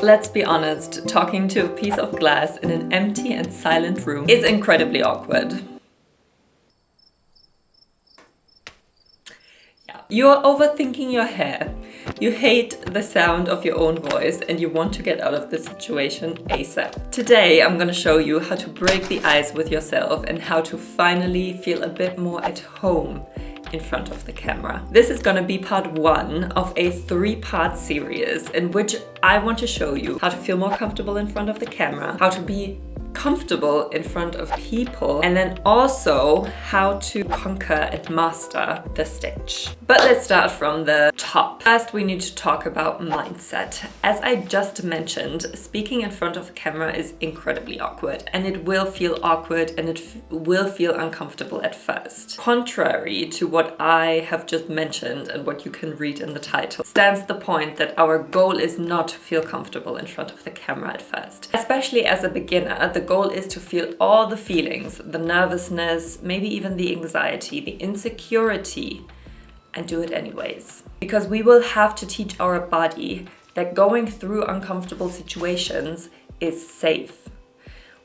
Let's be honest, talking to a piece of glass in an empty and silent room is incredibly awkward. You're overthinking your hair. You hate the sound of your own voice and you want to get out of this situation ASAP. Today, I'm gonna show you how to break the ice with yourself and how to finally feel a bit more at home in front of the camera. This is gonna be part 1 of a 3-part series in which I want to show you how to feel more comfortable in front of the camera, how to be comfortable in front of people, and then also how to conquer and master the stage. But let's start from the top. First, we need to talk about mindset. As I just mentioned, speaking in front of a camera is incredibly awkward, and it will feel awkward and it will feel uncomfortable at first. Contrary to what I have just mentioned and what you can read in the title, stands the point that our goal is not to feel comfortable in front of the camera at first. Especially as a beginner, the goal is to feel all the feelings, the nervousness, maybe even the anxiety, the insecurity, and do it anyways. Because we will have to teach our body that going through uncomfortable situations is safe.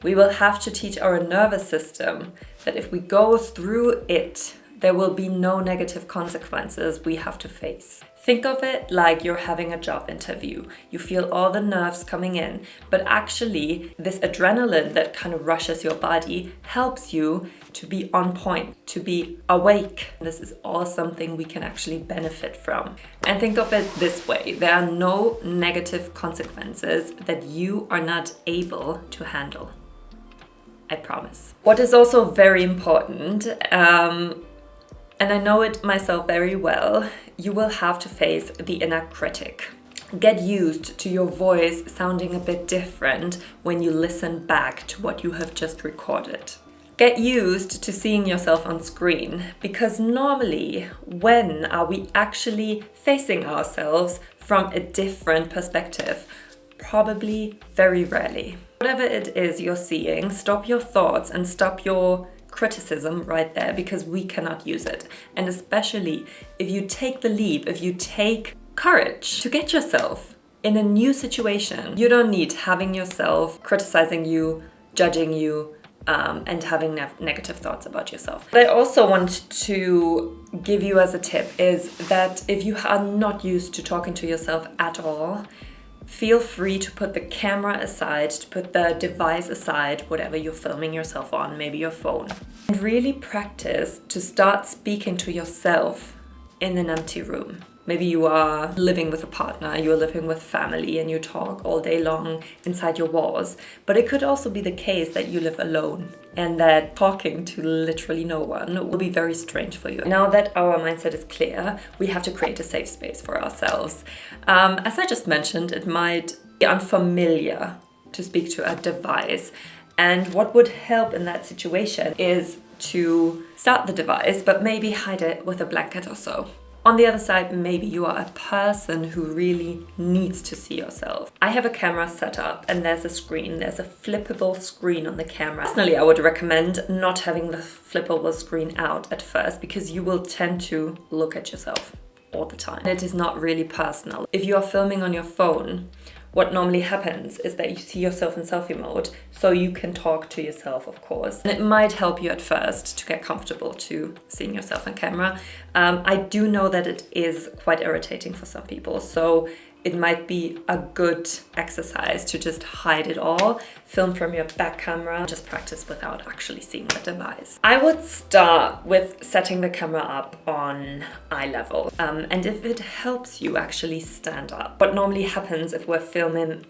We will have to teach our nervous system that if we go through it, there will be no negative consequences we have to face. Think of it like you're having a job interview. You feel all the nerves coming in, but actually this adrenaline that kind of rushes your body helps you to be on point, to be awake. This is all something we can actually benefit from. And think of it this way, there are no negative consequences that you are not able to handle. I promise. What is also very important, and I know it myself very well, you will have to face the inner critic. Get used to your voice sounding a bit different when you listen back to what you have just recorded. Get used to seeing yourself on screen, because normally, when are we actually facing ourselves from a different perspective? Probably very rarely. Whatever it is you're seeing, stop your thoughts and stop your criticism right there, because we cannot use it. And especially if you take the leap, if you take courage to get yourself in a new situation, you don't need having yourself criticizing you, judging you, and having negative thoughts about yourself. What I also want to give you as a tip is that if you are not used to talking to yourself at all, feel free to put the camera aside, to put the device aside, whatever you're filming yourself on, maybe your phone. And really practice to start speaking to yourself in an empty room. Maybe you are living with a partner, you're living with family, and you talk all day long inside your walls. But it could also be the case that you live alone and that talking to literally no one will be very strange for you. Now that our mindset is clear, we have to create a safe space for ourselves. As I just mentioned, it might be unfamiliar to speak to a device. And what would help in that situation is to start the device, but maybe hide it with a blanket or so. On the other side, maybe you are a person who really needs to see yourself. I have a camera set up and there's a screen, there's a flippable screen on the camera. Personally, I would recommend not having the flippable screen out at first, because you will tend to look at yourself all the time. It is not really personal. If you are filming on your phone, what normally happens is that you see yourself in selfie mode, so you can talk to yourself, of course. And it might help you at first to get comfortable to seeing yourself on camera. I do know that it is quite irritating for some people, so it might be a good exercise to just hide it all, film from your back camera, just practice without actually seeing the device. I would start with setting the camera up on eye level. And if it helps you actually stand up, what normally happens if we're filming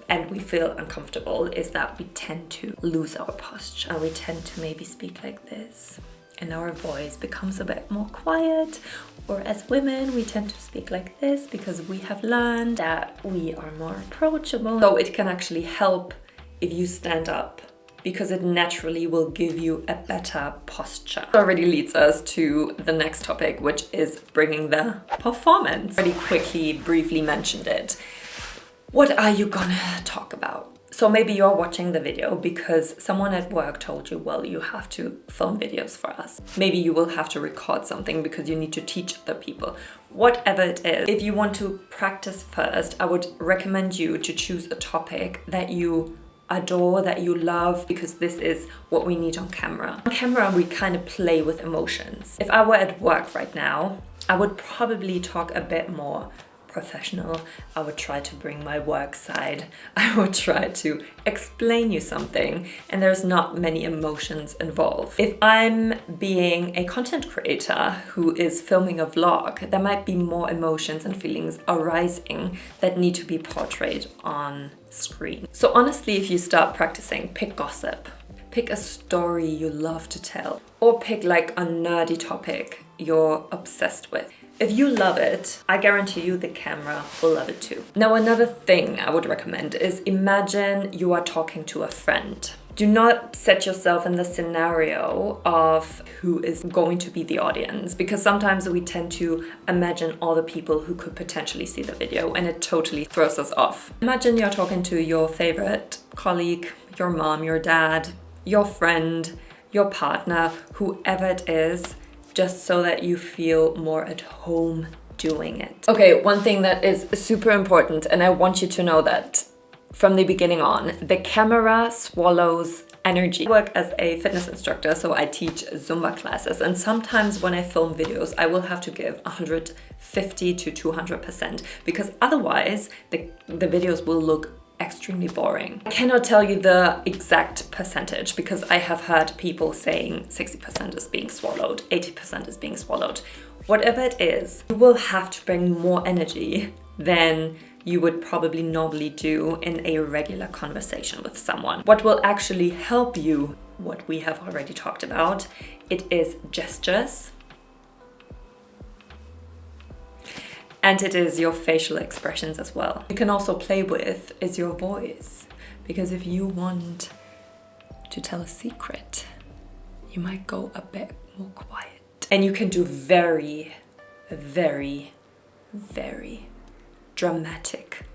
and we feel uncomfortable is that we tend to lose our posture. We tend to maybe speak like this, and our voice becomes a bit more quiet. Or as women, we tend to speak like this because we have learned that we are more approachable. So it can actually help if you stand up, because it naturally will give you a better posture. That already leads us to the next topic, which is bringing the performance. I already quickly, briefly mentioned it. What are you gonna talk about? So maybe you're watching the video because someone at work told you, well, you have to film videos for us. Maybe you will have to record something because you need to teach other people. Whatever it is, if you want to practice first, I would recommend you to choose a topic that you adore, that you love, because this is what we need on camera. On camera, we kind of play with emotions. If I were at work right now, I would probably talk a bit more professional. I would try to bring my work side. I would try to explain you something, and there's not many emotions involved. If I'm being a content creator who is filming a vlog, there might be more emotions and feelings arising that need to be portrayed on screen. So honestly, if you start practicing, pick gossip. Pick a story you love to tell, or pick like a nerdy topic you're obsessed with. If you love it, I guarantee you the camera will love it too. Now, another thing I would recommend is imagine you are talking to a friend. Do not set yourself in the scenario of who is going to be the audience, because sometimes we tend to imagine all the people who could potentially see the video, and it totally throws us off. Imagine you're talking to your favorite colleague, your mom, your dad, your friend, your partner, whoever it is, just so that you feel more at home doing it. Okay, one thing that is super important, and I want you to know that from the beginning on, the camera swallows energy. I work as a fitness instructor, so I teach Zumba classes, and sometimes when I film videos, I will have to give 150 to 200%, because otherwise the videos will look extremely boring. I cannot tell you the exact percentage because I have heard people saying 60% is being swallowed, 80% is being swallowed. Whatever it is, you will have to bring more energy than you would probably normally do in a regular conversation with someone. What will actually help you, what we have already talked about, it is gestures, and it is your facial expressions as well. You can also play with is your voice, because if you want to tell a secret, you might go a bit more quiet. And you can do very, very, very dramatic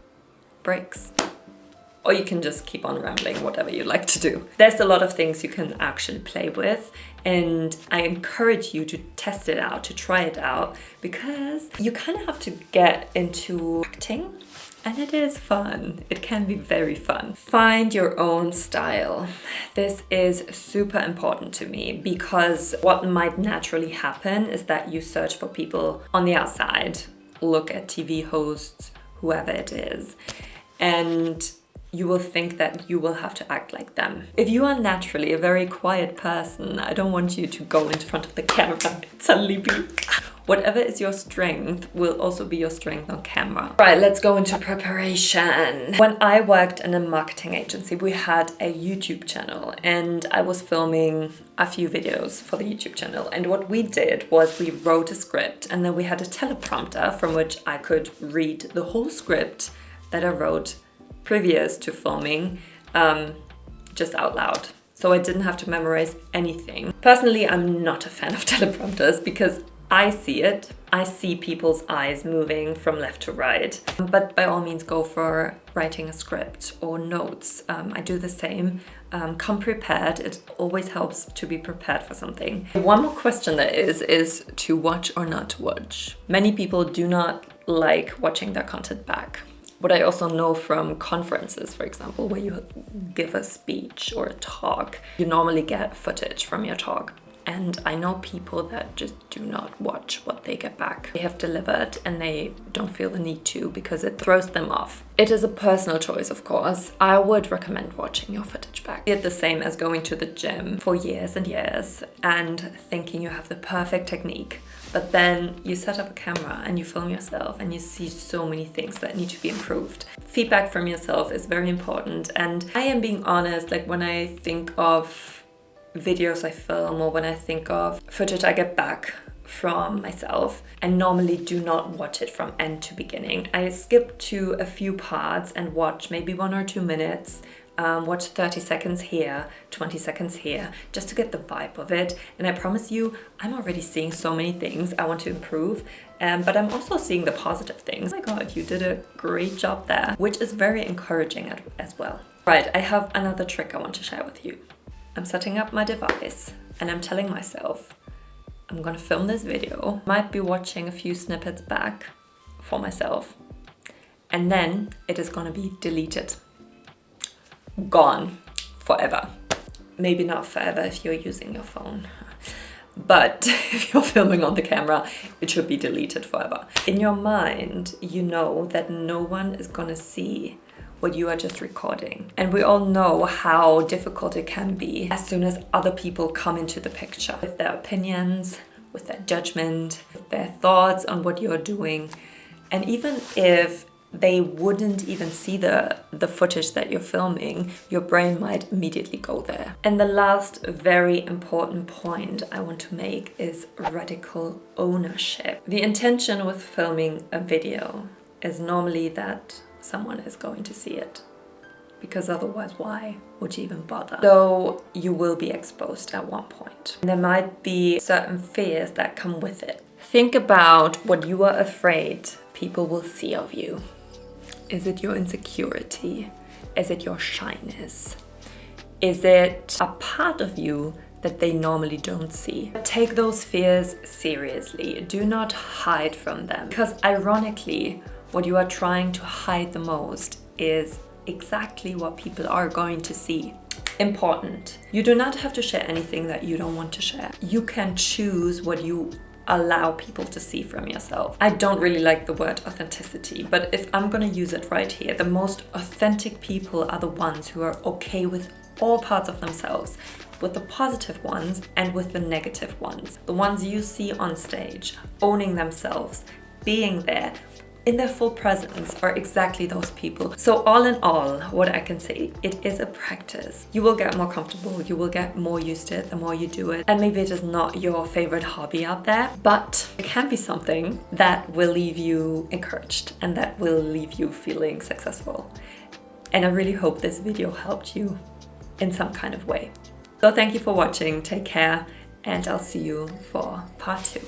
breaks. Or you can just keep on rambling, whatever you like to do. There's a lot of things you can actually play with, and I encourage you to test it out, to try it out, because you kind of have to get into acting, and it is fun. It can be very fun. Find your own style. This is super important to me, because what might naturally happen is that you search for people on the outside, look at TV hosts, whoever it is, and you will think that you will have to act like them. If you are naturally a very quiet person, I don't want you to go in front of the camera and suddenly be... Whatever is your strength will also be your strength on camera. Right, let's go into preparation. When I worked in a marketing agency, we had a YouTube channel, and I was filming a few videos for the YouTube channel. And what we did was we wrote a script, and then we had a teleprompter from which I could read the whole script that I wrote previous to filming, just out loud. So I didn't have to memorize anything. Personally, I'm not a fan of teleprompters because I see it. I see people's eyes moving from left to right. But by all means, go for writing a script or notes. I do the same. Come prepared. It always helps to be prepared for something. One more question there is to watch or not to watch. Many people do not like watching their content back. What I also know from conferences, for example, where you give a speech or a talk, you normally get footage from your talk. And I know people that just do not watch what they get back. They have delivered and they don't feel the need to because it throws them off. It is a personal choice, of course. I would recommend watching your footage back. It's the same as going to the gym for years and years and thinking you have the perfect technique. But then you set up a camera and you film yourself and you see so many things that need to be improved. Feedback from yourself is very important. And I am being honest, like when I think of videos I film or when I think of footage I get back from myself, I normally do not watch it from end to beginning. I skip to a few parts and watch maybe 1 or 2 minutes, watch 30 seconds here, 20 seconds here, just to get the vibe of it. And I promise you, I'm already seeing so many things I want to improve, but I'm also seeing the positive things. Oh my God, you did a great job there, which is very encouraging as well. Right, I have another trick I want to share with you. I'm setting up my device and I'm telling myself, I'm gonna film this video. Might be watching a few snippets back for myself, and then it is gonna be deleted. Gone forever. Maybe not forever if you're using your phone, but if you're filming on the camera, it should be deleted forever. In your mind, you know that no one is gonna see what you are just recording. And we all know how difficult it can be as soon as other people come into the picture with their opinions, with their judgment, with their thoughts on what you're doing. And even if they wouldn't even see the footage that you're filming, your brain might immediately go there. And the last very important point I want to make is radical ownership. The intention with filming a video is normally that someone is going to see it, because otherwise why would you even bother? So you will be exposed at one point. There might be certain fears that come with it. Think about what you are afraid people will see of you. Is it your insecurity? Is it your shyness? Is it a part of you that they normally don't see? Take those fears seriously. Do not hide from them, because ironically, what you are trying to hide the most is exactly what people are going to see. Important. You do not have to share anything that you don't want to share. You can choose what you allow people to see from yourself. I don't really like the word authenticity, but if I'm gonna use it right here, the most authentic people are the ones who are okay with all parts of themselves, with the positive ones and with the negative ones. The ones you see on stage, owning themselves, being there, in their full presence, are exactly those people. So all in all, what I can say, it is a practice. You will get more comfortable, you will get more used to it the more you do it. And maybe it is not your favorite hobby out there, but it can be something that will leave you encouraged and that will leave you feeling successful. And I really hope this video helped you in some kind of way. So thank you for watching, take care, and I'll see you for part 2.